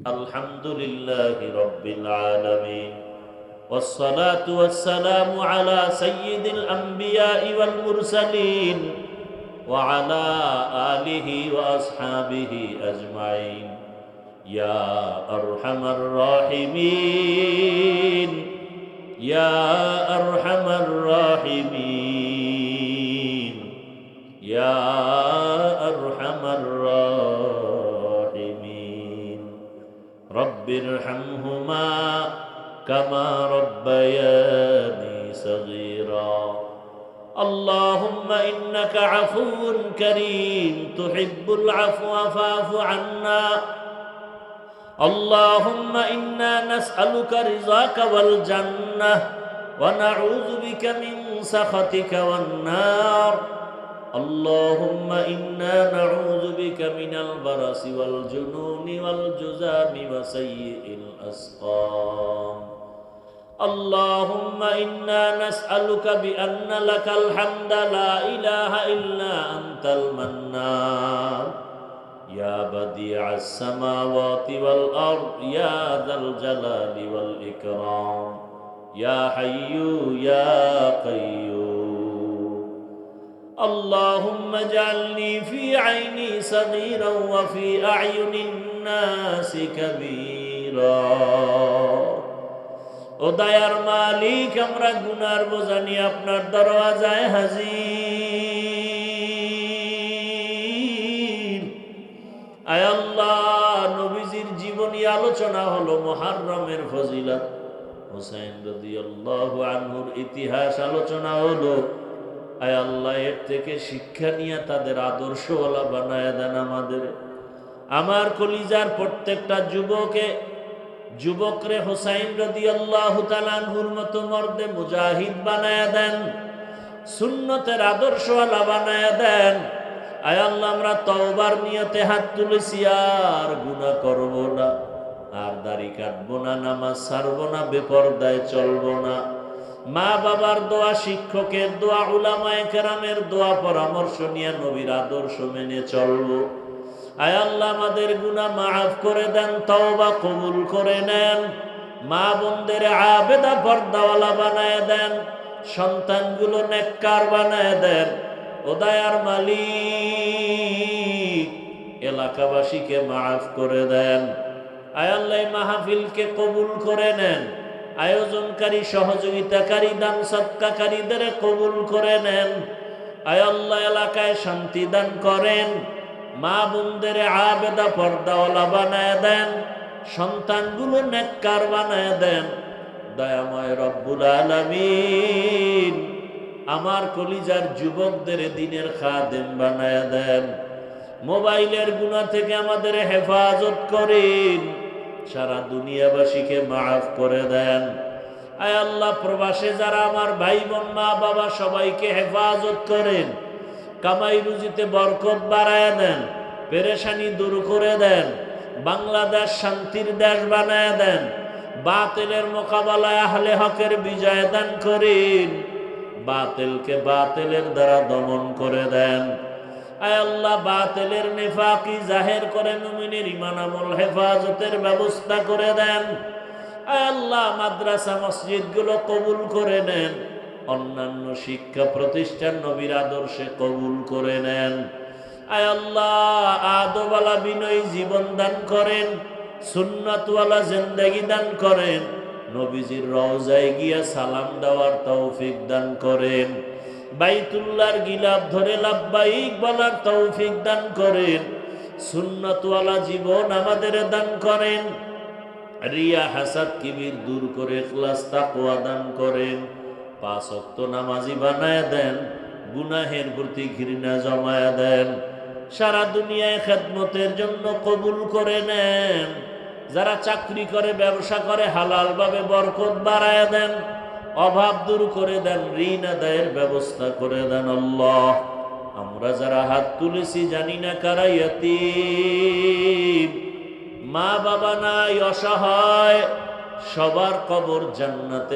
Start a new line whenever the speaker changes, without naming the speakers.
আলহামদুলিল্লাহি রাব্বিল আলামিন والصلاة والسلام على سيد الأنبياء والمرسلين وعلى آله وأصحابه أجمعين يا أرحم الراحمين يا أرحم الراحمين يا أرحم الراحمين رب ارحمهما كما ربياني صغيرا اللهم إنك عفو كريم تحب العفو فاعف عنا اللهم إنا نسألك رضاك والجنة ونعوذ بك من سخطك والنار اللهم إنا نعوذ بك من البرص والجنون والجذام وسيء الأسقام اللهم إنا نسألك بأن لك الحمد لا إله إلا أنت المنان يا بديع السماوات والأرض يا ذا الجلال والإكرام يا حي يا قيوم اللهم اجعلني في عيني صغيرا وفي أعين الناس كبيرا ও দয়ার মালিক আমরা গুনার বোঝা নিয়ে আপনার দরওয়াজায় হাজির আয় আল্লাহ নবীজির জীবনী আলোচনা হলো মুহররমের ফজিলত হুসাইন রাদিয়াল্লাহু আনহুর ইতিহাস আলোচনা হলো আয় আল্লাহ এর থেকে শিক্ষা নিয়ে তাদের আদর্শওয়ালা বানায় দেন আমাদের আমার কলিজার প্রত্যেকটা যুবকরে হুসাইন রাদিয়াল্লাহু তাআলা আনহুর মতো মর্দে মুজাহিদ বানায়া দেন সুন্নতের আদর্শওয়ালা বানায়া দেন আয় আল্লাহ আমরা তওবার নিয়তে হাত তুলেছি আর গুনাহ করব না আর দাড়ি কাটবো না নামাজ ছাড়বো না বেপরদায় চলবো না মা বাবার দোয়া শিক্ষকের দোয়া উলামায়ে কেরামের দোয়া পরামর্শ নিয়ে নবীর আদর্শ মেনে চলবো আয় আল্লাহ আমাদের গুনাহ মাফ করে দেন তওবা কবুল করে নেন মা বোনদের আবেদা পর্দাওয়ালা বানায় দেন সন্তানগুলো নেককার বানায় দেন ও দয়ার মালিক এলাকাবাসীকে মাফ করে দেন আয় আল্লাহ মাহফিলকে কবুল করে নেন আয়োজনকারী সহযোগিতাকারী দান সদকাকারীদের কবুল করে নেন আয় আল্লাহ এলাকায় শান্তি দান করেন মা বোনদের আবেদা পর্দাওয়ালা বানায় দেন সন্তানগুলো নেককার বানায় দেন দয়াময় রব্বুল আলামিন আমার কলিজার যুবকদের দ্বীনের খাদেম বানায় দেন মোবাইলের গুনাহ থেকে আমাদের হেফাজত করেন সারা দুনিয়াবাসীকে মাফ করে দেন আয় আল্লাহ প্রবাসে যারা আমার ভাই বোন মা বাবা সবাইকে হেফাজত করেন কামাই রুজিতে বরকত বাড়ায় দেন পেরেশানি দূর করে দেন বাংলাদেশ শান্তির দেশ বানায় দেন বাতিলের মোকাবেলায় আহলে হকের বিজয় দান করেন বাতিলকে বাতিলের দ্বারা দমন করে দেন আয় আল্লাহ বাতিলের নিফাকি জাহের করে মুমিনের ঈমান আমল হেফাজতের ব্যবস্থা করে দেন আয় আল্লাহ মাদ্রাসা মসজিদগুলো কবুল করে নেন অন্যান্য শিক্ষা প্রতিষ্ঠান নবীর আদর্শে কবুল করে নেন আয় আল্লাহ আদবওয়ালা বিনয়ী জীবন দান করেন সুন্নাতওয়ালা জিন্দেগি দান করেন নবীজির রওজায় গিয়া সালাম দেওয়ার তৌফিক দান করেন বাইতুল্লাহর গিলাফ ধরে লাব্বাইক বলার তৌফিক দান করেন সুন্নাতওয়ালা জীবন আমাদের দান করেন রিয়া হাসাদ কিবির দূর করে ইখলাস তাকওয়া দান করেন পাঁচ ওয়াক্ত নামাজি বানায় দেন গুনাহের প্রতি ঘৃণা জমায়া দেন সারা দুনিয়ায় খেদমতের জন্য কবুল করে নেন যারা চাকরি করে ব্যবসা করে হালাল ভাবে বরকত বাড়ায় দেন অভাব দূর করে দেন ঋণ আদায়ের ব্যবস্থা করে দেন আল্লাহ আমরা যারা হাত তুলেছি জানি না কারা ইয়াতীম মা বাবা নাই অসহায় সবার কবর জান্নাতে